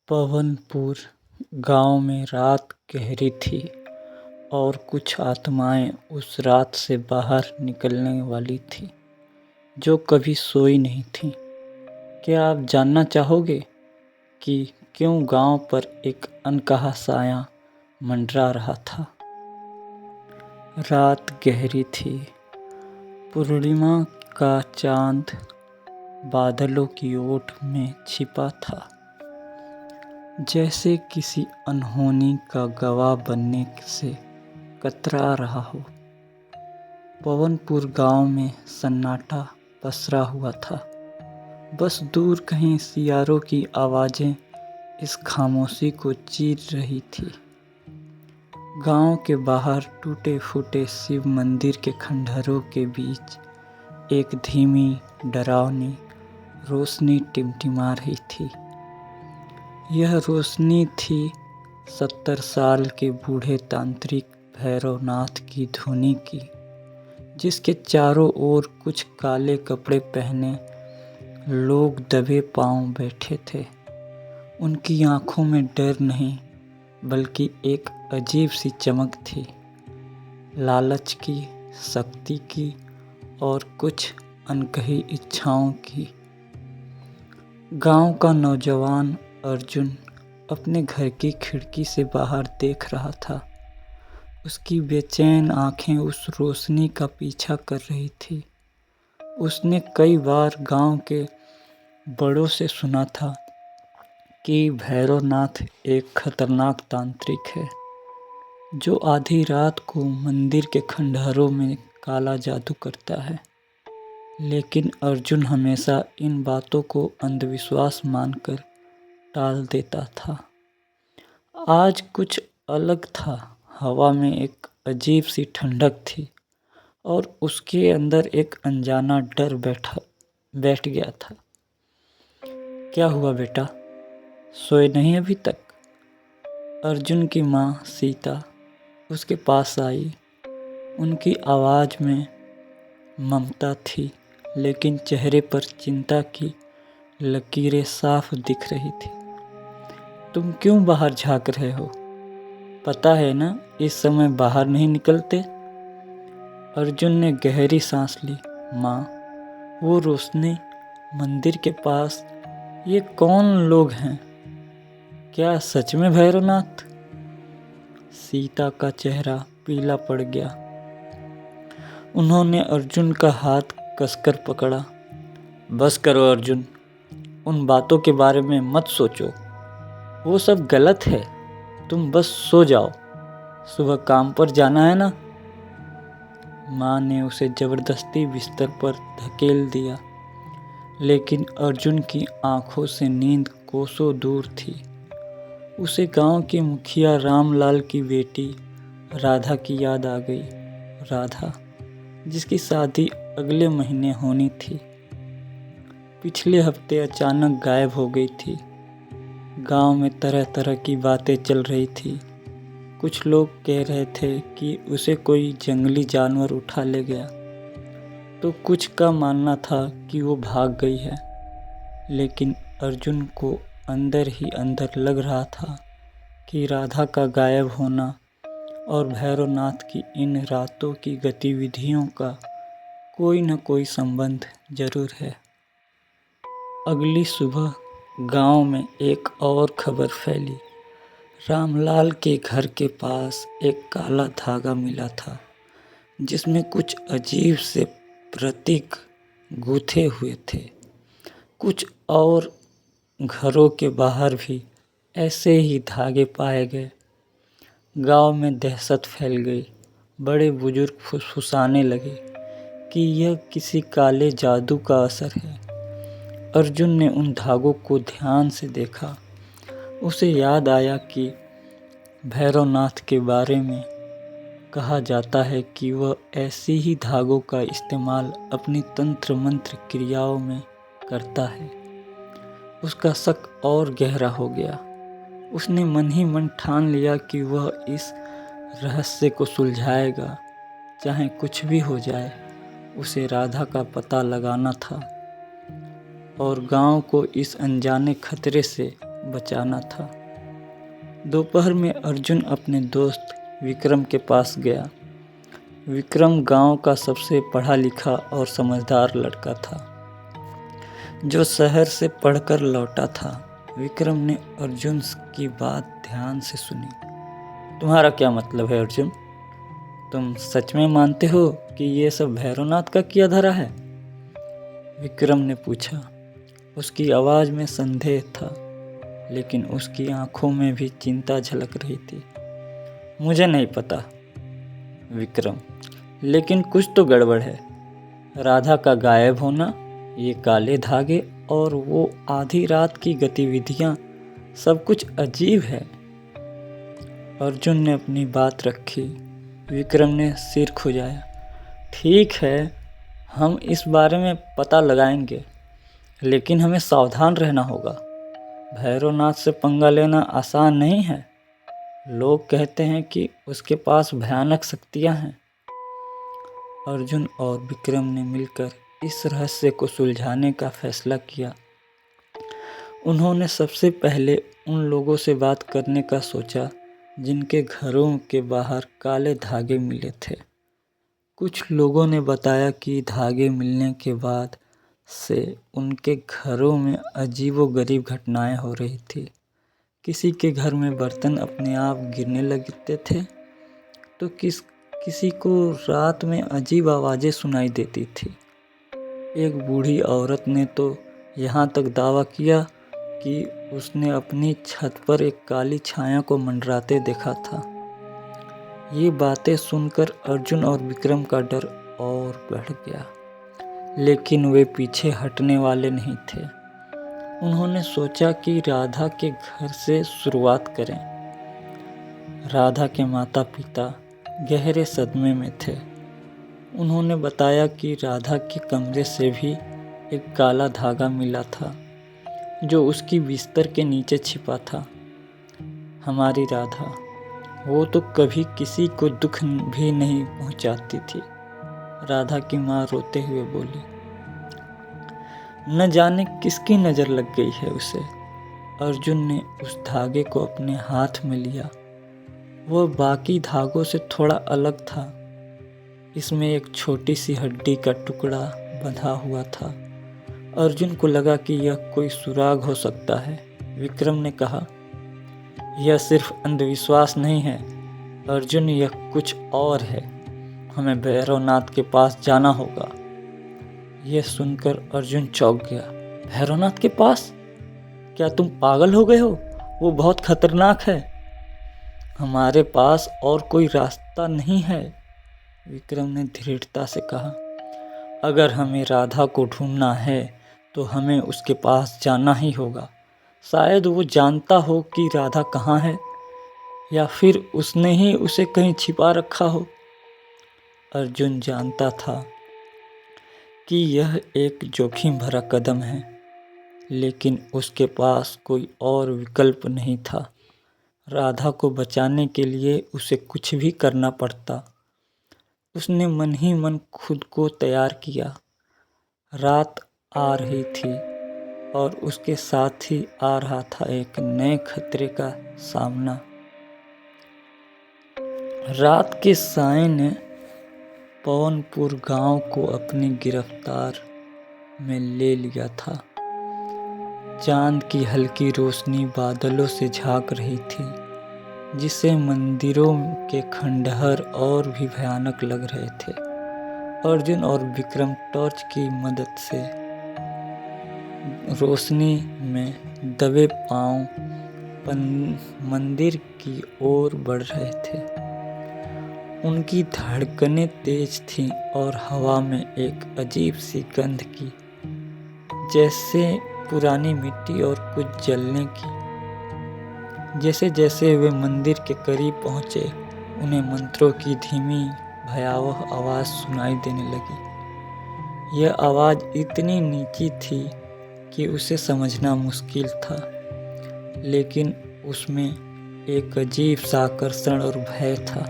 पवनपुर गांव में रात गहरी थी और कुछ आत्माएं उस रात से बाहर निकलने वाली थीं, जो कभी सोई नहीं थीं। क्या आप जानना चाहोगे कि क्यों गांव पर एक अनकहा साया मंडरा रहा था? रात गहरी थी। पूर्णिमा का चांद बादलों की ओट में छिपा था, जैसे किसी अनहोनी का गवाह बनने से कतरा रहा हो। पवनपुर गांव में सन्नाटा पसरा हुआ था। बस दूर कहीं सियारों की आवाजें इस खामोशी को चीर रही थी। गांव के बाहर टूटे फूटे शिव मंदिर के खंडहरों के बीच एक धीमी डरावनी रोशनी टिमटिमा रही थी। यह रोशनी थी 70 साल के बूढ़े तांत्रिक भैरवनाथ की धुनी की, जिसके चारों ओर कुछ काले कपड़े पहने लोग दबे पांव बैठे थे। उनकी आंखों में डर नहीं, बल्कि एक अजीब सी चमक थी, लालच की, शक्ति की और कुछ अनकही इच्छाओं की। गांव का नौजवान अर्जुन अपने घर की खिड़की से बाहर देख रहा था। उसकी बेचैन आंखें उस रोशनी का पीछा कर रही थी। उसने कई बार गांव के बड़ों से सुना था कि भैरवनाथ एक खतरनाक तांत्रिक है, जो आधी रात को मंदिर के खंडहरों में काला जादू करता है। लेकिन अर्जुन हमेशा इन बातों को अंधविश्वास मानकर टाल देता था। आज कुछ अलग था। हवा में एक अजीब सी ठंडक थी और उसके अंदर एक अनजाना डर बैठ गया था। क्या हुआ बेटा, सोए नहीं अभी तक? अर्जुन की माँ सीता उसके पास आई। उनकी आवाज में ममता थी, लेकिन चेहरे पर चिंता की लकीरें साफ दिख रही थी। तुम क्यों बाहर झांक रहे हो? पता है ना, इस समय बाहर नहीं निकलते। अर्जुन ने गहरी सांस ली। माँ, वो रोशनी, मंदिर के पास, ये कौन लोग हैं? क्या सच में भैरवनाथ? सीता का चेहरा पीला पड़ गया। उन्होंने अर्जुन का हाथ कसकर पकड़ा। बस करो अर्जुन, उन बातों के बारे में मत सोचो, वो सब गलत है। तुम बस सो जाओ, सुबह काम पर जाना है ना। माँ ने उसे जबरदस्ती बिस्तर पर धकेल दिया, लेकिन अर्जुन की आंखों से नींद कोसों दूर थी। उसे गांव के मुखिया रामलाल की बेटी राधा की याद आ गई। राधा, जिसकी शादी अगले महीने होनी थी, पिछले हफ्ते अचानक गायब हो गई थी। गांव में तरह तरह की बातें चल रही थी। कुछ लोग कह रहे थे कि उसे कोई जंगली जानवर उठा ले गया, तो कुछ का मानना था कि वो भाग गई है। लेकिन अर्जुन को अंदर ही अंदर लग रहा था कि राधा का गायब होना और भैरवनाथ की इन रातों की गतिविधियों का कोई न कोई संबंध जरूर है। अगली सुबह गांव में एक और खबर फैली। रामलाल के घर के पास एक काला धागा मिला था, जिसमें कुछ अजीब से प्रतीक गूंथे हुए थे। कुछ और घरों के बाहर भी ऐसे ही धागे पाए गए। गांव में दहशत फैल गई। बड़े बुजुर्ग फुसफुसाने लगे कि यह किसी काले जादू का असर है। अर्जुन ने उन धागों को ध्यान से देखा। उसे याद आया कि भैरवनाथ के बारे में कहा जाता है कि वह ऐसे ही धागों का इस्तेमाल अपनी तंत्र मंत्र क्रियाओं में करता है। उसका शक और गहरा हो गया। उसने मन ही मन ठान लिया कि वह इस रहस्य को सुलझाएगा, चाहे कुछ भी हो जाए। उसे राधा का पता लगाना था और गांव को इस अनजाने खतरे से बचाना था। दोपहर में अर्जुन अपने दोस्त विक्रम के पास गया। विक्रम गांव का सबसे पढ़ा लिखा और समझदार लड़का था, जो शहर से पढ़कर लौटा था। विक्रम ने अर्जुन की बात ध्यान से सुनी। तुम्हारा क्या मतलब है अर्जुन? तुम सच में मानते हो कि ये सब भैरवनाथ का किया धरा है? विक्रम ने पूछा। उसकी आवाज़ में संदेह था, लेकिन उसकी आंखों में भी चिंता झलक रही थी। मुझे नहीं पता विक्रम, लेकिन कुछ तो गड़बड़ है। राधा का गायब होना, ये काले धागे और वो आधी रात की गतिविधियां, सब कुछ अजीब है। अर्जुन ने अपनी बात रखी। विक्रम ने सिर खुजाया। ठीक है, हम इस बारे में पता लगाएंगे, लेकिन हमें सावधान रहना होगा। भैरवनाथ से पंगा लेना आसान नहीं है। लोग कहते हैं कि उसके पास भयानक शक्तियां हैं। अर्जुन और विक्रम ने मिलकर इस रहस्य को सुलझाने का फैसला किया। उन्होंने सबसे पहले उन लोगों से बात करने का सोचा जिनके घरों के बाहर काले धागे मिले थे। कुछ लोगों ने बताया कि धागे मिलने के बाद से उनके घरों में अजीबोगरीब घटनाएं हो रही थी। किसी के घर में बर्तन अपने आप गिरने लगते थे, तो किसी को रात में अजीब आवाज़ें सुनाई देती थी। एक बूढ़ी औरत ने तो यहाँ तक दावा किया कि उसने अपनी छत पर एक काली छाया को मंडराते देखा था। ये बातें सुनकर अर्जुन और विक्रम का डर और बढ़ गया, लेकिन वे पीछे हटने वाले नहीं थे। उन्होंने सोचा कि राधा के घर से शुरुआत करें। राधा के माता पिता गहरे सदमे में थे। उन्होंने बताया कि राधा के कमरे से भी एक काला धागा मिला था, जो उसकी बिस्तर के नीचे छिपा था। हमारी राधा, वो तो कभी किसी को दुख भी नहीं पहुंचाती थी। राधा की माँ रोते हुए बोली। न जाने किसकी नज़र लग गई है उसे। अर्जुन ने उस धागे को अपने हाथ में लिया। वह बाकी धागों से थोड़ा अलग था। इसमें एक छोटी सी हड्डी का टुकड़ा बंधा हुआ था। अर्जुन को लगा कि यह कोई सुराग हो सकता है। विक्रम ने कहा, यह सिर्फ अंधविश्वास नहीं है अर्जुन, यह कुछ और है। हमें भैरवनाथ के पास जाना होगा। यह सुनकर अर्जुन चौंक गया। भैरवनाथ के पास? क्या तुम पागल हो गए हो? वो बहुत खतरनाक है। हमारे पास और कोई रास्ता नहीं है, विक्रम ने दृढ़ता से कहा। अगर हमें राधा को ढूंढना है तो हमें उसके पास जाना ही होगा। शायद वो जानता हो कि राधा कहाँ है, या फिर उसने ही उसे कहीं छिपा रखा हो। अर्जुन जानता था कि यह एक जोखिम भरा कदम है, लेकिन उसके पास कोई और विकल्प नहीं था। राधा को बचाने के लिए उसे कुछ भी करना पड़ता। उसने मन ही मन खुद को तैयार किया। रात आ रही थी और उसके साथ ही आ रहा था एक नए खतरे का सामना। रात के साए ने पवनपुर गांव को अपनी गिरफ्तार में ले लिया था। चांद की हल्की रोशनी बादलों से झांक रही थी, जिससे मंदिरों के खंडहर और भी भयानक लग रहे थे। अर्जुन और विक्रम टॉर्च की मदद से रोशनी में दबे पांव मंदिर की ओर बढ़ रहे थे। उनकी धड़कनें तेज थीं और हवा में एक अजीब सी गंध की, जैसे पुरानी मिट्टी और कुछ जलने की। जैसे जैसे वे मंदिर के करीब पहुंचे, उन्हें मंत्रों की धीमी भयावह आवाज़ सुनाई देने लगी। यह आवाज़ इतनी नीची थी कि उसे समझना मुश्किल था, लेकिन उसमें एक अजीब सा आकर्षण और भय था।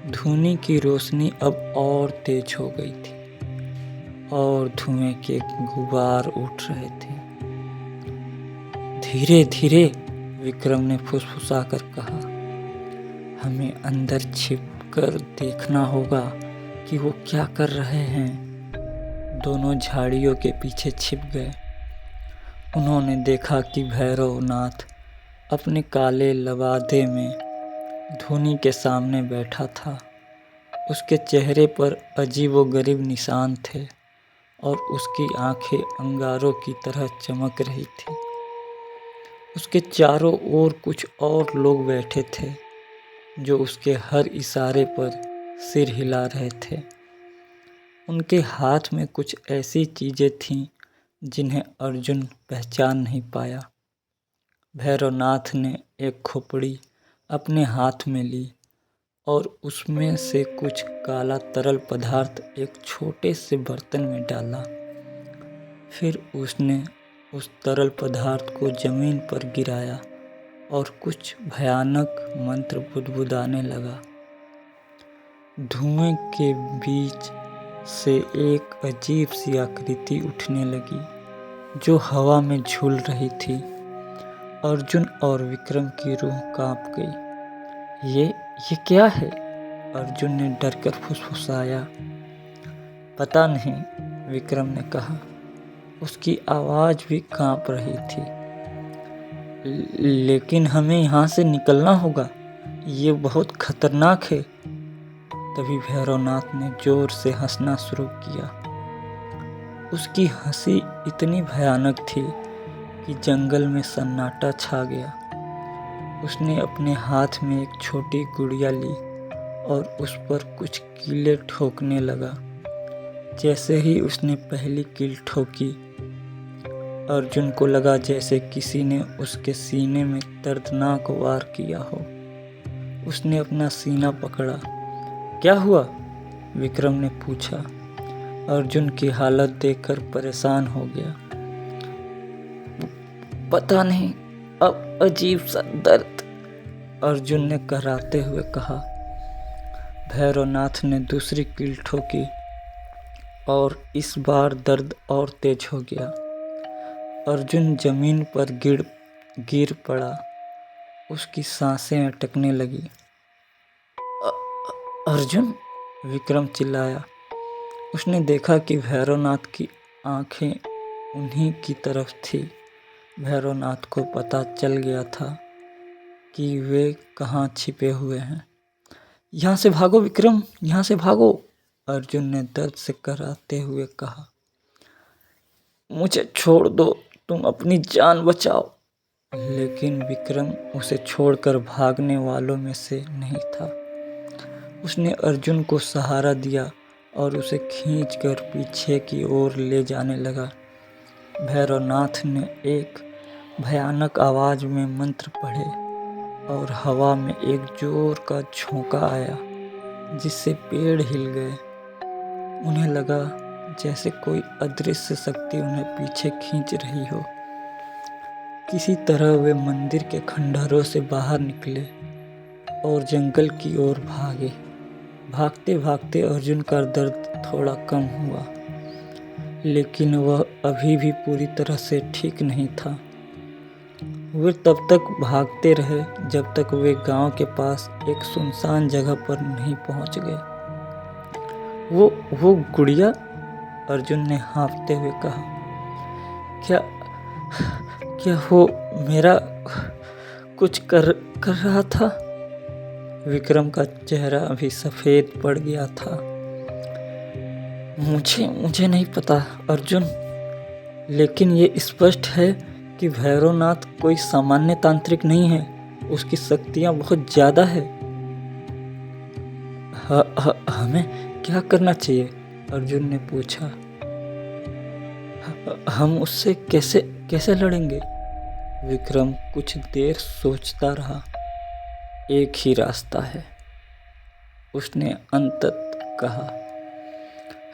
धुनी की रोशनी अब और तेज हो गई थी और धुएं के गुबार उठ रहे थे। धीरे धीरे, विक्रम ने फुसफुसाकर कहा। हमें अंदर छिपकर देखना होगा कि वो क्या कर रहे हैं। दोनों झाड़ियों के पीछे छिप गए। उन्होंने देखा कि भैरवनाथ अपने काले लबादे में धूनी के सामने बैठा था। उसके चेहरे पर अजीबोगरीब निशान थे और उसकी आंखें अंगारों की तरह चमक रही थी। उसके चारों ओर कुछ और लोग बैठे थे जो उसके हर इशारे पर सिर हिला रहे थे। उनके हाथ में कुछ ऐसी चीजें थीं जिन्हें अर्जुन पहचान नहीं पाया। भैरवनाथ ने एक खोपड़ी अपने हाथ में ली और उसमें से कुछ काला तरल पदार्थ एक छोटे से बर्तन में डाला। फिर उसने उस तरल पदार्थ को जमीन पर गिराया और कुछ भयानक मंत्र बुदबुदाने लगा। धुएं के बीच से एक अजीब सी आकृति उठने लगी जो हवा में झूल रही थी। अर्जुन और विक्रम की रूह कांप गई। ये क्या है? अर्जुन ने डरकर फुसफुसाया। पता नहीं, विक्रम ने कहा। उसकी आवाज भी कांप रही थी। लेकिन हमें यहाँ से निकलना होगा, ये बहुत खतरनाक है। तभी भैरवनाथ ने जोर से हंसना शुरू किया। उसकी हंसी इतनी भयानक थी कि जंगल में सन्नाटा छा गया। उसने अपने हाथ में एक छोटी गुड़िया ली और उस पर कुछ कीलें ठोकने लगा। जैसे ही उसने पहली कील ठोकी, अर्जुन को लगा जैसे किसी ने उसके सीने में दर्दनाक वार किया हो। उसने अपना सीना पकड़ा। क्या हुआ? विक्रम ने पूछा। अर्जुन की हालत देखकर परेशान हो गया। पता नहीं, अब अजीब सा दर्द, अर्जुन ने कराहते हुए कहा। भैरवनाथ ने दूसरी कील ठोकी और इस बार दर्द और तेज हो गया। अर्जुन जमीन पर गिर पड़ा। उसकी सांसें अटकने लगी। अर्जुन, विक्रम चिल्लाया। उसने देखा कि भैरवनाथ की आंखें उन्हीं की तरफ थी। भैरवनाथ को पता चल गया था कि वे कहाँ छिपे हुए हैं। यहाँ से भागो विक्रम, यहाँ से भागो, अर्जुन ने दर्द से कराहते हुए कहा। मुझे छोड़ दो, तुम अपनी जान बचाओ। लेकिन विक्रम उसे छोड़कर भागने वालों में से नहीं था। उसने अर्जुन को सहारा दिया और उसे खींचकर पीछे की ओर ले जाने लगा। भैरवनाथ ने एक भयानक आवाज में मंत्र पढ़े और हवा में एक जोर का झोंका आया जिससे पेड़ हिल गए। उन्हें लगा जैसे कोई अदृश्य शक्ति उन्हें पीछे खींच रही हो। किसी तरह वे मंदिर के खंडहरों से बाहर निकले और जंगल की ओर भागे। भागते भागते अर्जुन का दर्द थोड़ा कम हुआ, लेकिन वह अभी भी पूरी तरह से ठीक नहीं था। वे तब तक भागते रहे जब तक वे गांव के पास एक सुनसान जगह पर नहीं पहुंच गए। वो गुड़िया, अर्जुन ने हाँफते हुए कहा। क्या वो मेरा कुछ कर रहा था? विक्रम का चेहरा अभी सफेद पड़ गया था। मुझे नहीं पता अर्जुन, लेकिन ये स्पष्ट है कि भैरवनाथ कोई सामान्य तांत्रिक नहीं है। उसकी शक्तियां बहुत ज्यादा है। हमें क्या करना चाहिए? अर्जुन ने पूछा। हम उससे कैसे लड़ेंगे? विक्रम कुछ देर सोचता रहा। एक ही रास्ता है, उसने अंततः कहा।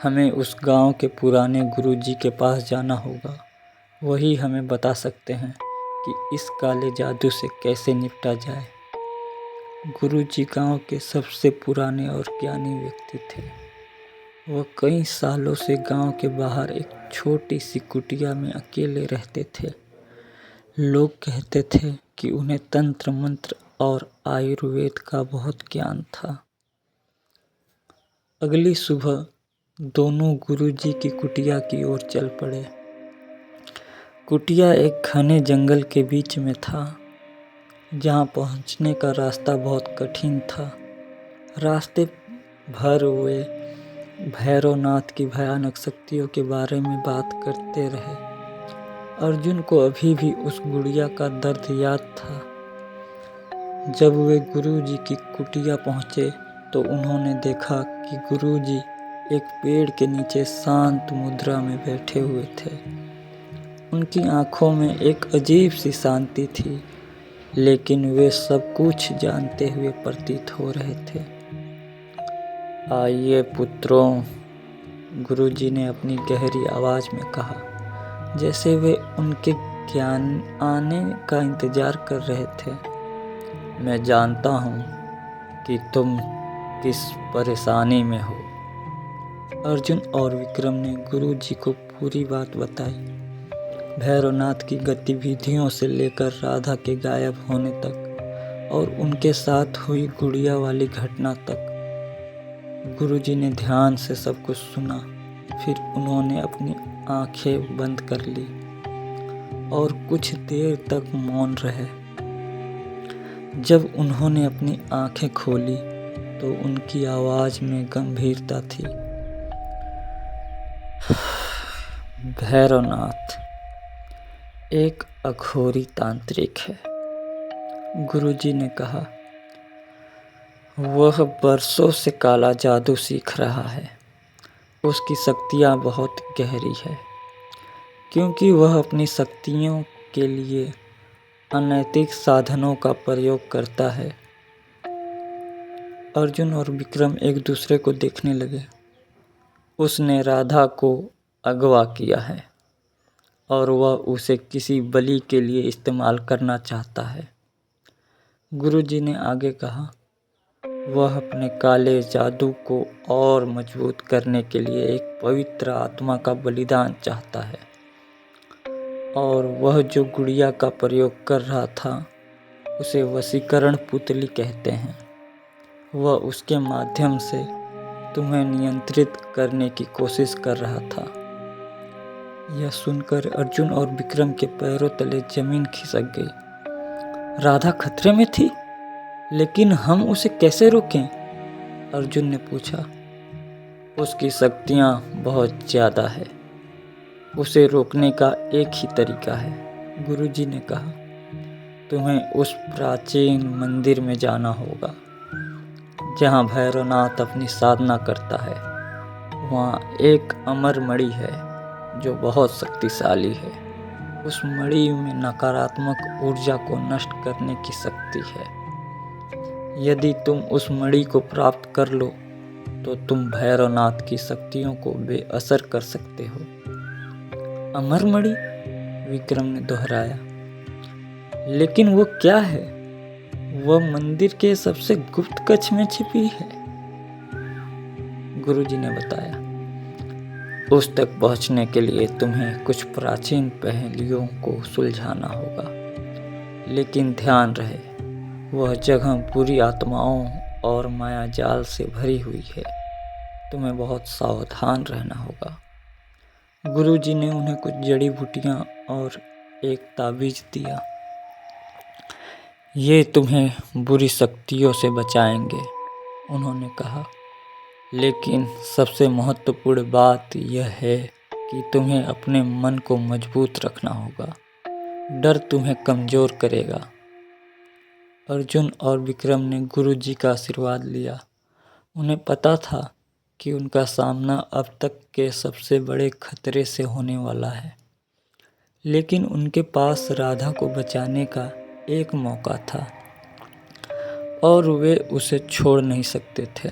हमें उस गांव के पुराने गुरुजी के पास जाना होगा। वही हमें बता सकते हैं कि इस काले जादू से कैसे निपटा जाए। गुरुजी गांव के सबसे पुराने और ज्ञानी व्यक्ति थे। वह कई सालों से गांव के बाहर एक छोटी सी कुटिया में अकेले रहते थे। लोग कहते थे कि उन्हें तंत्र मंत्र और आयुर्वेद का बहुत ज्ञान था। अगली सुबह दोनों गुरुजी की कुटिया की ओर चल पड़े। कुटिया एक घने जंगल के बीच में था, जहाँ पहुँचने का रास्ता बहुत कठिन था। रास्ते भर वे भैरवनाथ की भयानक शक्तियों के बारे में बात करते रहे। अर्जुन को अभी भी उस गुड़िया का दर्द याद था। जब वे गुरुजी की कुटिया पहुँचे तो उन्होंने देखा कि गुरुजी एक पेड़ के नीचे शांत मुद्रा में बैठे हुए थे। उनकी आंखों में एक अजीब सी शांति थी, लेकिन वे सब कुछ जानते हुए प्रतीत हो रहे थे। आइए पुत्रों, गुरुजी ने अपनी गहरी आवाज में कहा, जैसे वे उनके ज्ञान आने का इंतजार कर रहे थे। मैं जानता हूँ कि तुम किस परेशानी में हो। अर्जुन और विक्रम ने गुरुजी को पूरी बात बताई। भैरवनाथ की गतिविधियों से लेकर राधा के गायब होने तक और उनके साथ हुई गुड़िया वाली घटना तक। गुरुजी ने ध्यान से सब कुछ सुना। फिर उन्होंने अपनी आंखें बंद कर ली और कुछ देर तक मौन रहे। जब उन्होंने अपनी आंखें खोली तो उनकी आवाज में गंभीरता थी। भैरवनाथ एक अघोरी तांत्रिक है, गुरुजी ने कहा। वह बरसों से काला जादू सीख रहा है। उसकी शक्तियाँ बहुत गहरी है, क्योंकि वह अपनी शक्तियों के लिए अनैतिक साधनों का प्रयोग करता है। अर्जुन और विक्रम एक दूसरे को देखने लगे। उसने राधा को अगवा किया है और वह उसे किसी बलि के लिए इस्तेमाल करना चाहता है। गुरुजी ने आगे कहा, वह अपने काले जादू को और मजबूत करने के लिए एक पवित्र आत्मा का बलिदान चाहता है, और वह जो गुड़िया का प्रयोग कर रहा था उसे वशीकरण पुतली कहते हैं। वह उसके माध्यम से तुम्हें नियंत्रित करने की कोशिश कर रहा था। यह सुनकर अर्जुन और विक्रम के पैरों तले जमीन खिसक गई। राधा खतरे में थी, लेकिन हम उसे कैसे रोकें? अर्जुन ने पूछा। उसकी शक्तियाँ बहुत ज़्यादा है। उसे रोकने का एक ही तरीका है, गुरुजी ने कहा। तुम्हें उस प्राचीन मंदिर में जाना होगा जहाँ भैरवनाथ अपनी साधना करता है। वहाँ एक अमर मणि है जो बहुत शक्तिशाली है। उस मणि में नकारात्मक ऊर्जा को नष्ट करने की शक्ति है। यदि तुम उस मणि को प्राप्त कर लो तो तुम भैरवनाथ की शक्तियों को बेअसर कर सकते हो। अमर मणि? विक्रम ने दोहराया। लेकिन वो क्या है? वह मंदिर के सबसे गुप्त कक्ष में छिपी है, गुरुजी ने बताया। उस तक पहुंचने के लिए तुम्हें कुछ प्राचीन पहेलियों को सुलझाना होगा, लेकिन ध्यान रहे, वह जगह बुरी आत्माओं और माया जाल से भरी हुई है। तुम्हें बहुत सावधान रहना होगा। गुरुजी ने उन्हें कुछ जड़ी बूटियां और एक ताबीज दिया। ये तुम्हें बुरी शक्तियों से बचाएंगे, उन्होंने कहा। लेकिन सबसे महत्वपूर्ण बात यह है कि तुम्हें अपने मन को मजबूत रखना होगा। डर तुम्हें कमज़ोर करेगा। अर्जुन और विक्रम ने गुरुजी का आशीर्वाद लिया। उन्हें पता था कि उनका सामना अब तक के सबसे बड़े खतरे से होने वाला है, लेकिन उनके पास राधा को बचाने का एक मौका था और वे उसे छोड़ नहीं सकते थे।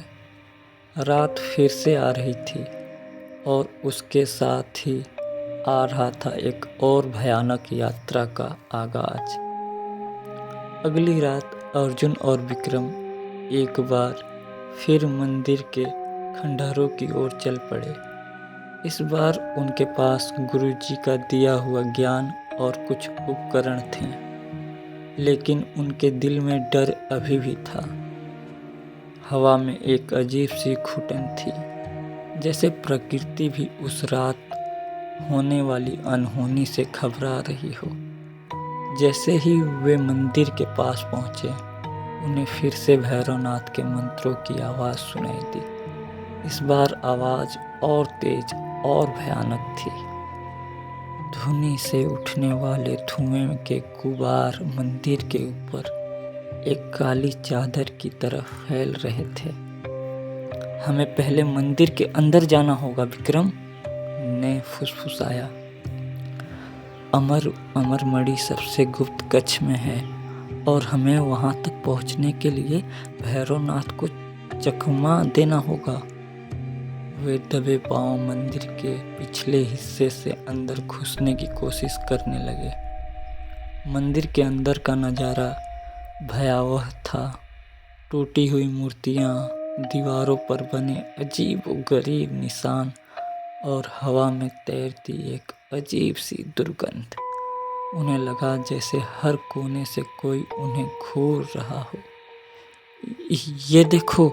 रात फिर से आ रही थी और उसके साथ ही आ रहा था एक और भयानक यात्रा का आगाज। अगली रात अर्जुन और विक्रम एक बार फिर मंदिर के खंडहरों की ओर चल पड़े। इस बार उनके पास गुरुजी का दिया हुआ ज्ञान और कुछ उपकरण थे, लेकिन उनके दिल में डर अभी भी था। हवा में एक अजीब सी घुटन थी, जैसे प्रकृति भी उस रात होने वाली अनहोनी से घबरा रही हो। जैसे ही वे मंदिर के पास पहुंचे, उन्हें फिर से भैरवनाथ के मंत्रों की आवाज़ सुनाई दी। इस बार आवाज़ और तेज और भयानक थी। धुनी से उठने वाले धुएं के गुबार मंदिर के ऊपर एक काली चादर की तरफ फैल रहे थे। हमें पहले मंदिर के अंदर जाना होगा, विक्रम ने फुसफुसाया। अमरमणि सबसे गुप्त कक्ष में है और हमें वहां तक पहुंचने के लिए भैरवनाथ को चकमा देना होगा। वे दबे पांव मंदिर के पिछले हिस्से से अंदर घुसने की कोशिश करने लगे। मंदिर के अंदर का नज़ारा भयावह था। टूटी हुई मूर्तियाँ, दीवारों पर बने अजीब गरीब निशान और हवा में तैरती एक अजीब सी दुर्गंध। उन्हें लगा जैसे हर कोने से कोई उन्हें घूर रहा हो। ये देखो,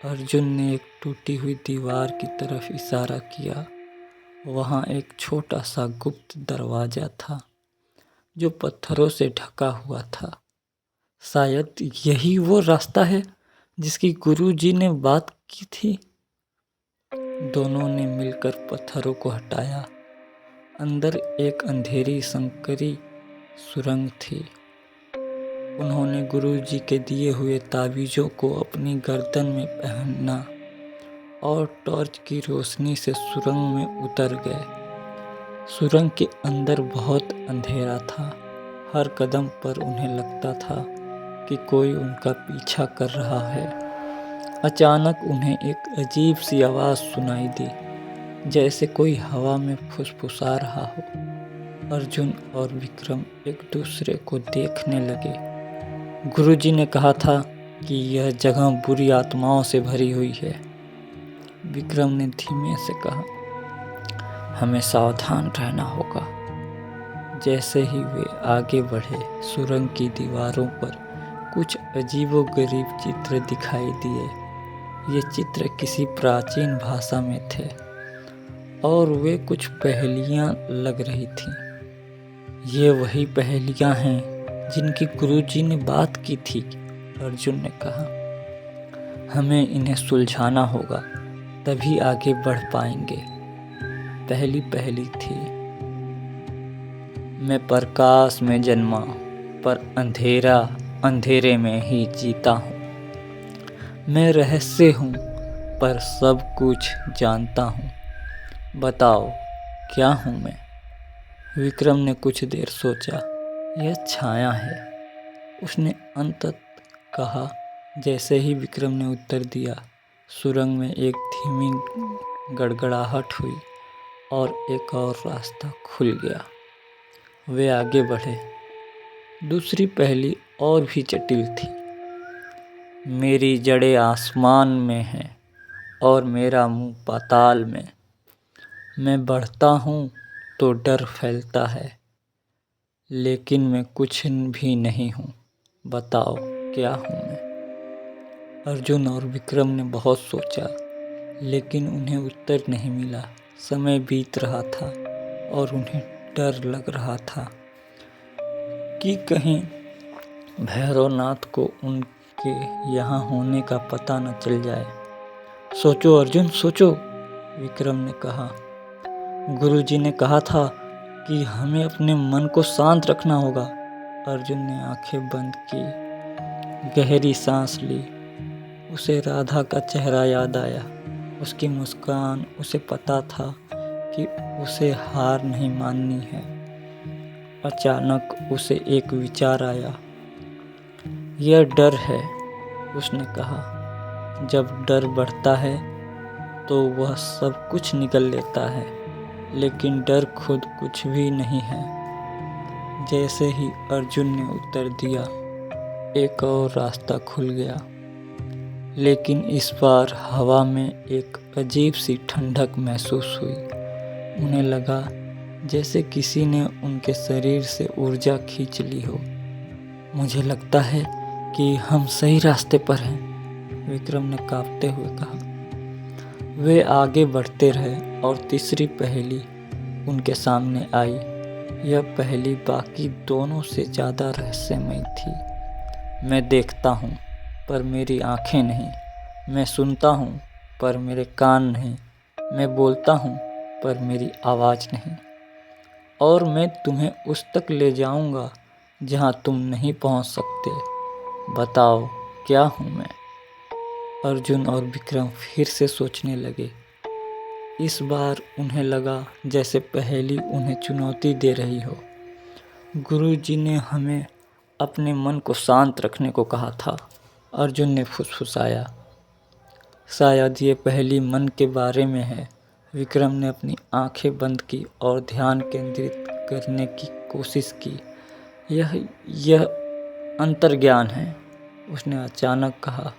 अर्जुन ने एक टूटी हुई दीवार की तरफ इशारा किया। वहाँ एक छोटा सा गुप्त दरवाजा था जो पत्थरों से ढका हुआ था। शायद यही वो रास्ता है जिसकी गुरुजी ने बात की थी। दोनों ने मिलकर पत्थरों को हटाया। अंदर एक अंधेरी संकरी सुरंग थी। उन्होंने गुरुजी के दिए हुए ताबीजों को अपनी गर्दन में पहना और टॉर्च की रोशनी से सुरंग में उतर गए। सुरंग के अंदर बहुत अंधेरा था। हर कदम पर उन्हें लगता था कि कोई उनका पीछा कर रहा है। अचानक उन्हें एक अजीब सी आवाज़ सुनाई दी, जैसे कोई हवा में फुसफुसा रहा हो। अर्जुन और विक्रम एक दूसरे को देखने लगे। गुरुजी ने कहा था कि यह जगह बुरी आत्माओं से भरी हुई है, विक्रम ने धीमे से कहा। हमें सावधान रहना होगा। जैसे ही वे आगे बढ़े, सुरंग की दीवारों पर कुछ अजीबोगरीब चित्र दिखाई दिए। ये चित्र किसी प्राचीन भाषा में थे और वे कुछ पहेलियां लग रही थीं। ये वही पहेलियां हैं जिनकी गुरुजी ने बात की थी, अर्जुन ने कहा। हमें इन्हें सुलझाना होगा, तभी आगे बढ़ पाएंगे। पहली थी, मैं प्रकाश में जन्मा पर अंधेरे में ही जीता हूँ। मैं रहस्य हूँ पर सब कुछ जानता हूँ। बताओ क्या हूँ मैं? विक्रम ने कुछ देर सोचा। यह छाया है, उसने अंततः कहा। जैसे ही विक्रम ने उत्तर दिया, सुरंग में एक धीमी गड़गड़ाहट हुई और एक और रास्ता खुल गया। वे आगे बढ़े। दूसरी पहेली और भी जटिल थी। मेरी जड़ें आसमान में हैं और मेरा मुंह पाताल में। मैं बढ़ता हूँ तो डर फैलता है, लेकिन मैं कुछ भी नहीं हूँ। बताओ क्या हूँ मैं? अर्जुन और विक्रम ने बहुत सोचा, लेकिन उन्हें उत्तर नहीं मिला। समय बीत रहा था और उन्हें डर लग रहा था कि कहीं भैरवनाथ को उनके यहाँ होने का पता न चल जाए। सोचो अर्जुन, सोचो, विक्रम ने कहा। गुरुजी ने कहा था कि हमें अपने मन को शांत रखना होगा। अर्जुन ने आंखें बंद की, गहरी सांस ली। उसे राधा का चेहरा याद आया, उसकी मुस्कान। उसे पता था कि उसे हार नहीं माननी है। अचानक उसे एक विचार आया। यह डर है, उसने कहा। जब डर बढ़ता है तो वह सब कुछ निगल लेता है, लेकिन डर खुद कुछ भी नहीं है। जैसे ही अर्जुन ने उत्तर दिया, एक और रास्ता खुल गया, लेकिन इस बार हवा में एक अजीब सी ठंडक महसूस हुई। उन्हें लगा जैसे किसी ने उनके शरीर से ऊर्जा खींच ली हो। मुझे लगता है कि हम सही रास्ते पर हैं, विक्रम ने कांपते हुए कहा। वे आगे बढ़ते रहे और तीसरी पहेली उनके सामने आई। यह पहेली बाकी दोनों से ज़्यादा रहस्यमय थी। मैं देखता हूँ पर मेरी आँखें नहीं, मैं सुनता हूँ पर मेरे कान नहीं, मैं बोलता हूँ पर मेरी आवाज़ नहीं, और मैं तुम्हें उस तक ले जाऊँगा जहाँ तुम नहीं पहुँच सकते। बताओ क्या हूँ मैं? अर्जुन और विक्रम फिर से सोचने लगे। इस बार उन्हें लगा जैसे पहेली उन्हें चुनौती दे रही हो। गुरुजी ने हमें अपने मन को शांत रखने को कहा था, अर्जुन ने फुसफुसाया। शायद ये पहेली मन के बारे में है। विक्रम ने अपनी आंखें बंद की और ध्यान केंद्रित करने की कोशिश की। यह अंतर्ज्ञान है, उसने अचानक कहा।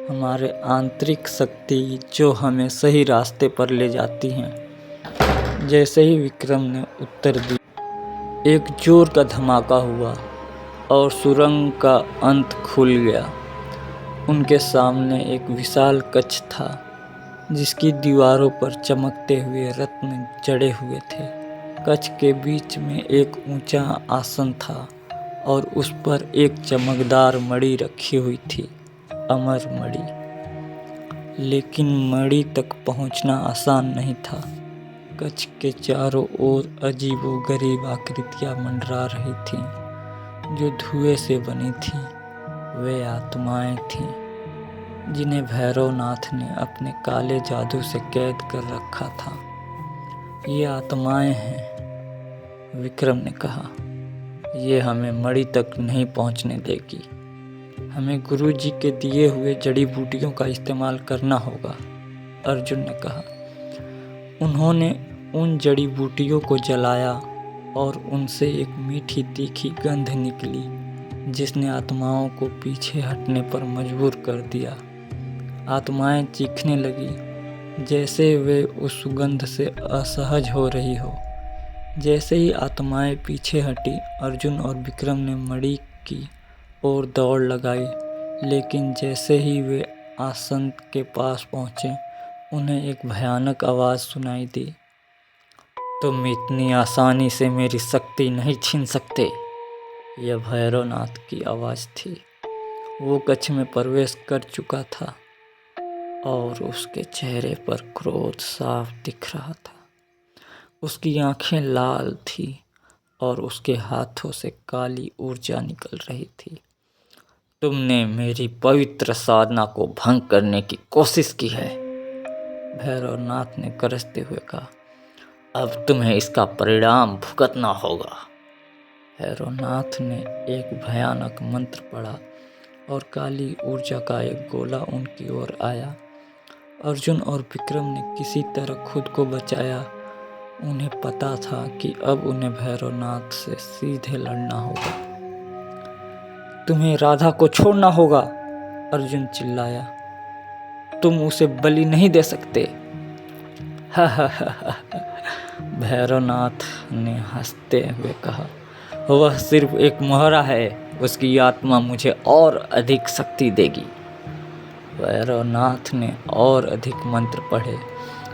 हमारे आंतरिक शक्ति जो हमें सही रास्ते पर ले जाती हैं। जैसे ही विक्रम ने उत्तर दिया, एक जोर का धमाका हुआ और सुरंग का अंत खुल गया। उनके सामने एक विशाल कक्ष था जिसकी दीवारों पर चमकते हुए रत्न जड़े हुए थे। कक्ष के बीच में एक ऊंचा आसन था और उस पर एक चमकदार मणि रखी हुई थी, अमर मणि। लेकिन मणि तक पहुंचना आसान नहीं था। कक्ष के चारों ओर अजीबोगरीब आकृतियां मंडरा रही थीं, जो धुएं से बनी थीं। वे आत्माएं थीं जिन्हें भैरवनाथ ने अपने काले जादू से कैद कर रखा था। ये आत्माएं हैं, विक्रम ने कहा। ये हमें मणि तक नहीं पहुंचने देगी। हमें गुरुजी के दिए हुए जड़ी बूटियों का इस्तेमाल करना होगा, अर्जुन ने कहा। उन्होंने उन जड़ी बूटियों को जलाया और उनसे एक मीठी तीखी गंध निकली जिसने आत्माओं को पीछे हटने पर मजबूर कर दिया। आत्माएं चीखने लगी जैसे वे उस सुगंध से असहज हो रही हो। जैसे ही आत्माएं पीछे हटी, अर्जुन और विक्रम ने मणि की ओर दौड़ लगाई, लेकिन जैसे ही वे आसन के पास पहुंचे, उन्हें एक भयानक आवाज़ सुनाई दी। तुम इतनी आसानी से मेरी शक्ति नहीं छीन सकते। यह भैरवनाथ की आवाज़ थी। वो कक्ष में प्रवेश कर चुका था और उसके चेहरे पर क्रोध साफ दिख रहा था। उसकी आंखें लाल थी और उसके हाथों से काली ऊर्जा निकल रही थी। तुमने मेरी पवित्र साधना को भंग करने की कोशिश की है, भैरवनाथ ने गरजते हुए कहा। अब तुम्हें इसका परिणाम भुगतना होगा। भैरवनाथ ने एक भयानक मंत्र पढ़ा और काली ऊर्जा का एक गोला उनकी ओर आया। अर्जुन और विक्रम ने किसी तरह खुद को बचाया। उन्हें पता था कि अब उन्हें भैरवनाथ से सीधे लड़ना होगा। तुम्हें राधा को छोड़ना होगा, अर्जुन चिल्लाया। तुम उसे बलि नहीं दे सकते। भैरवनाथ ने हंसते हुए कहा, वह सिर्फ एक मोहरा है, उसकी आत्मा मुझे और अधिक शक्ति देगी। भैरवनाथ ने और अधिक मंत्र पढ़े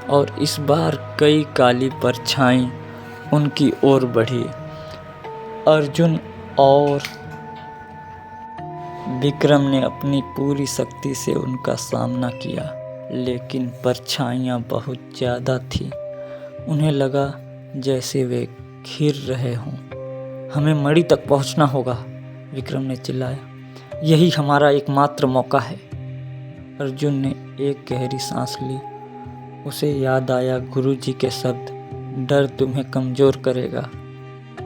और इस बार कई काली परछाई उनकी ओर बढ़ी। अर्जुन और विक्रम ने अपनी पूरी शक्ति से उनका सामना किया, लेकिन परछाइयाँ बहुत ज़्यादा थीं। उन्हें लगा जैसे वे घिर रहे हों। हमें मणि तक पहुंचना होगा, विक्रम ने चिल्लाया। यही हमारा एकमात्र मौका है। अर्जुन ने एक गहरी सांस ली। उसे याद आया गुरुजी के शब्द, डर तुम्हें कमज़ोर करेगा।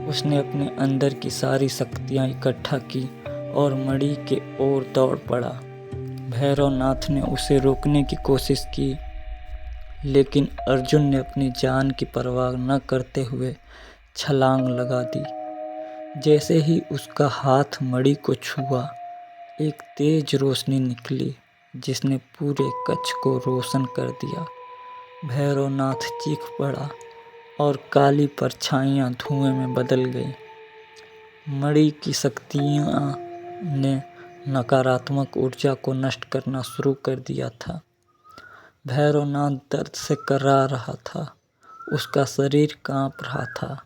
उसने अपने अंदर की सारी शक्तियाँ इकट्ठा की और मणि के ओर दौड़ पड़ा। भैरवनाथ ने उसे रोकने की कोशिश की, लेकिन अर्जुन ने अपनी जान की परवाह न करते हुए छलांग लगा दी। जैसे ही उसका हाथ मणि को छुआ, एक तेज रोशनी निकली जिसने पूरे कक्ष को रोशन कर दिया। भैरवनाथ चीख पड़ा और काली परछाइयाँ धुएं में बदल गई। मणि की शक्तियाँ ने नकारात्मक ऊर्जा को नष्ट करना शुरू कर दिया था। भैरवनाथ दर्द से कर्रा रहा था, उसका शरीर कांप रहा था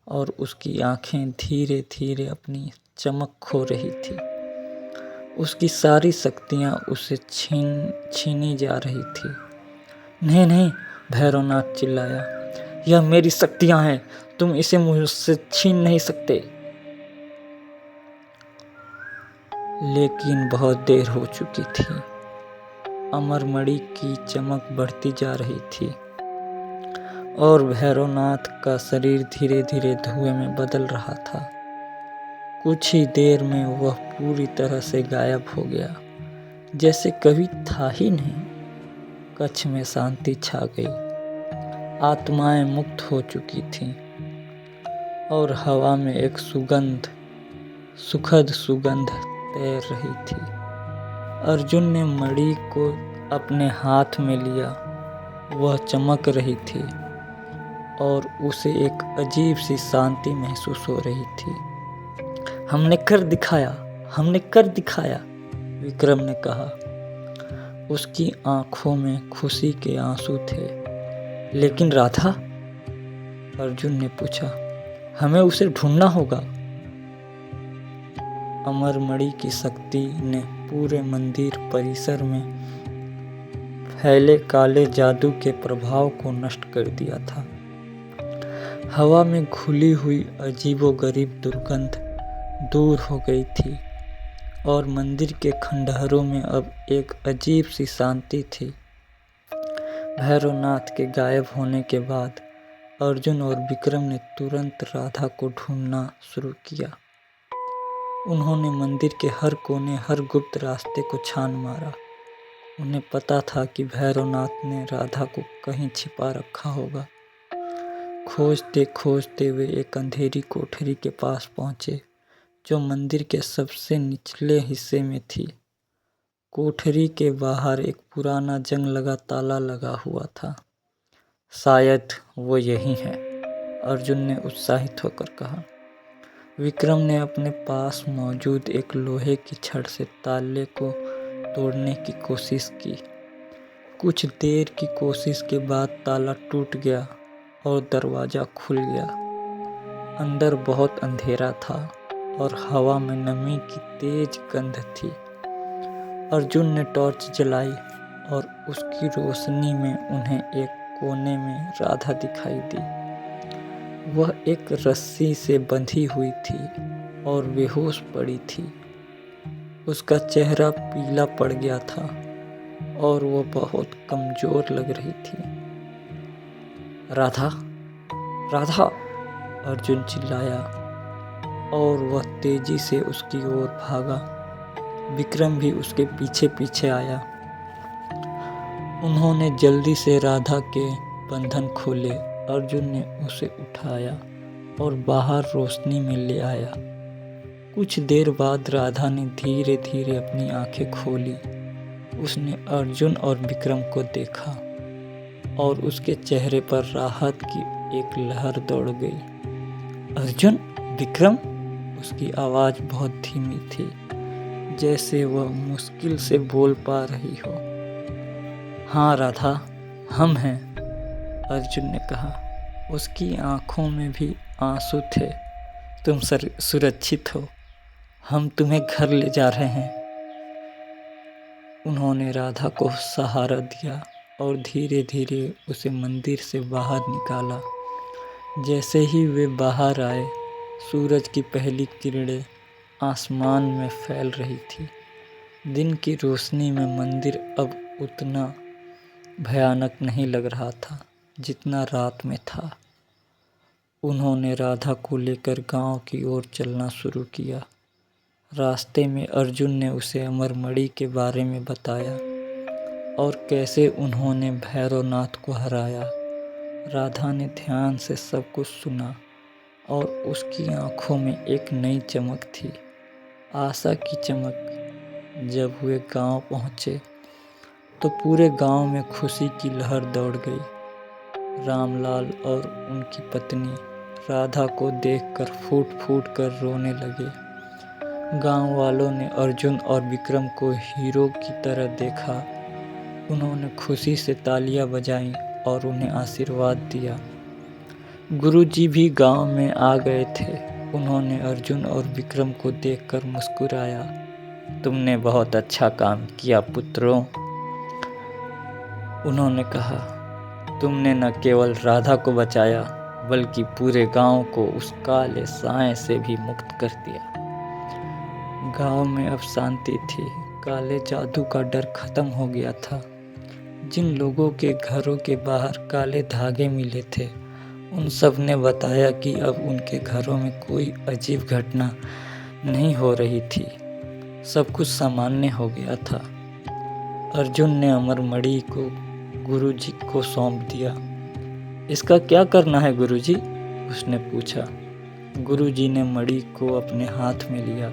और उसकी आंखें धीरे धीरे अपनी चमक खो रही थी। उसकी सारी शक्तियाँ उसे छीनी जा रही थी। नहीं नहीं, भैरवनाथ चिल्लाया, यह मेरी शक्तियाँ हैं, तुम इसे मुझसे छीन नहीं सकते। लेकिन बहुत देर हो चुकी थी। अमरमणि की चमक बढ़ती जा रही थी और भैरवनाथ का शरीर धीरे धीरे धुएं में बदल रहा था। कुछ ही देर में वह पूरी तरह से गायब हो गया, जैसे कभी था ही नहीं। कच्छ में शांति छा गई। आत्माएं मुक्त हो चुकी थीं और हवा में एक सुखद सुगंध तैर रही थी। अर्जुन ने मणि को अपने हाथ में लिया। वह चमक रही थी और उसे एक अजीब सी शांति महसूस हो रही थी। हमने कर दिखाया, विक्रम ने कहा। उसकी आंखों में खुशी के आंसू थे। लेकिन राधा? अर्जुन ने पूछा। हमें उसे ढूंढना होगा। अमरमणि की शक्ति ने पूरे मंदिर परिसर में फैले काले जादू के प्रभाव को नष्ट कर दिया था। हवा में घुली हुई अजीबोगरीब दुर्गंध दूर हो गई थी और मंदिर के खंडहरों में अब एक अजीब सी शांति थी। भैरवनाथ के गायब होने के बाद अर्जुन और विक्रम ने तुरंत राधा को ढूंढना शुरू किया। उन्होंने मंदिर के हर कोने, हर गुप्त रास्ते को छान मारा। उन्हें पता था कि भैरवनाथ ने राधा को कहीं छिपा रखा होगा। खोजते खोजते वे एक अंधेरी कोठरी के पास पहुंचे, जो मंदिर के सबसे निचले हिस्से में थी। कोठरी के बाहर एक पुराना जंग लगा ताला लगा हुआ था। शायद वो यही है, अर्जुन ने उत्साहित होकर कहा। विक्रम ने अपने पास मौजूद एक लोहे की छड़ से ताले को तोड़ने की कोशिश की। कुछ देर की कोशिश के बाद ताला टूट गया और दरवाजा खुल गया। अंदर बहुत अंधेरा था और हवा में नमी की तेज गंध थी। अर्जुन ने टॉर्च जलाई और उसकी रोशनी में उन्हें एक कोने में राधा दिखाई दी। वह एक रस्सी से बंधी हुई थी और बेहोश पड़ी थी। उसका चेहरा पीला पड़ गया था और वह बहुत कमजोर लग रही थी। राधा, राधा, अर्जुन चिल्लाया और वह तेजी से उसकी ओर भागा। विक्रम भी उसके पीछे पीछे आया। उन्होंने जल्दी से राधा के बंधन खोले। अर्जुन ने उसे उठाया और बाहर रोशनी में ले आया। कुछ देर बाद राधा ने धीरे धीरे अपनी आंखें खोली। उसने अर्जुन और विक्रम को देखा और उसके चेहरे पर राहत की एक लहर दौड़ गई। अर्जुन, विक्रम, उसकी आवाज़ बहुत धीमी थी, जैसे वह मुश्किल से बोल पा रही हो। हाँ राधा, हम हैं, अर्जुन ने कहा। उसकी आंखों में भी आंसू थे। तुम सुरक्षित हो, हम तुम्हें घर ले जा रहे हैं। उन्होंने राधा को सहारा दिया और धीरे धीरे उसे मंदिर से बाहर निकाला। जैसे ही वे बाहर आए, सूरज की पहली किरणें आसमान में फैल रही थी। दिन की रोशनी में मंदिर अब उतना भयानक नहीं लग रहा था जितना रात में था। उन्होंने राधा को लेकर गांव की ओर चलना शुरू किया। रास्ते में अर्जुन ने उसे अमरमणि के बारे में बताया और कैसे उन्होंने भैरवनाथ को हराया। राधा ने ध्यान से सब कुछ सुना और उसकी आंखों में एक नई चमक थी, आशा की चमक। जब वे गांव पहुंचे तो पूरे गांव में खुशी की लहर दौड़ गई। रामलाल और उनकी पत्नी राधा को देखकर फूट फूट कर रोने लगे। गांव वालों ने अर्जुन और विक्रम को हीरो की तरह देखा। उन्होंने खुशी से तालियां बजाईं और उन्हें आशीर्वाद दिया। गुरुजी भी गांव में आ गए थे। उन्होंने अर्जुन और विक्रम को देखकर मुस्कुराया। तुमने बहुत अच्छा काम किया पुत्रों, उन्होंने कहा। तुमने न केवल राधा को बचाया बल्कि पूरे गांव को उस काले साए से भी मुक्त कर दिया। गांव में अब शांति थी। काले जादू का डर खत्म हो गया था। जिन लोगों के घरों के बाहर काले धागे मिले थे उन सब ने बताया कि अब उनके घरों में कोई अजीब घटना नहीं हो रही थी। सब कुछ सामान्य हो गया था। अर्जुन ने अमरमणि को गुरुजी को सौंप दिया। इसका क्या करना है गुरुजी? उसने पूछा। गुरुजी ने मणि को अपने हाथ में लिया।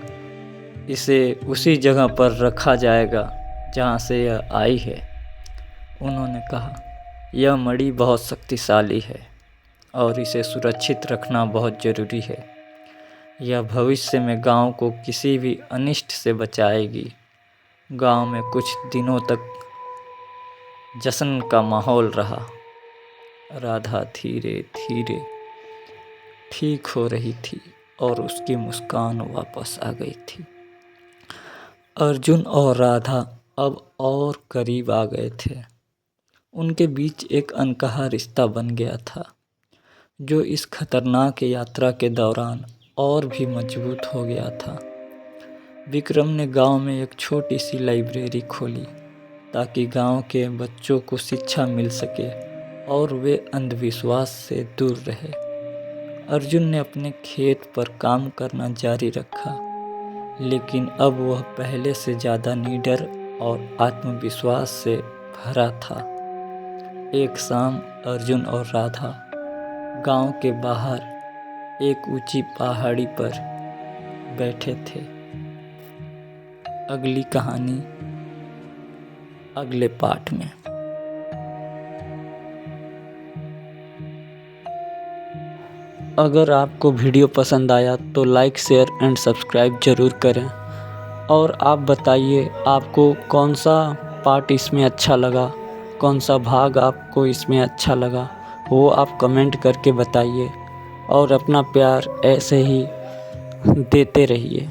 इसे उसी जगह पर रखा जाएगा जहाँ से यह आई है, उन्होंने कहा। यह मणि बहुत शक्तिशाली है और इसे सुरक्षित रखना बहुत ज़रूरी है। यह भविष्य में गांव को किसी भी अनिष्ट से बचाएगी। गांव में कुछ दिनों तक जश्न का माहौल रहा। राधा धीरे धीरे ठीक हो रही थी और उसकी मुस्कान वापस आ गई थी। अर्जुन और राधा अब और करीब आ गए थे। उनके बीच एक अनकहा रिश्ता बन गया था जो इस खतरनाक यात्रा के दौरान और भी मजबूत हो गया था। विक्रम ने गांव में एक छोटी सी लाइब्रेरी खोली ताकि गांव के बच्चों को शिक्षा मिल सके और वे अंधविश्वास से दूर रहे। अर्जुन ने अपने खेत पर काम करना जारी रखा, लेकिन अब वह पहले से ज़्यादा निडर और आत्मविश्वास से भरा था। एक शाम अर्जुन और राधा गांव के बाहर एक ऊंची पहाड़ी पर बैठे थे। अगली कहानी अगले पार्ट में। अगर आपको वीडियो पसंद आया तो लाइक, शेयर एंड सब्सक्राइब ज़रूर करें। और आप बताइए आपको कौन सा पार्ट इसमें अच्छा लगा, कौन सा भाग आपको इसमें अच्छा लगा, वो आप कमेंट करके बताइए और अपना प्यार ऐसे ही देते रहिए।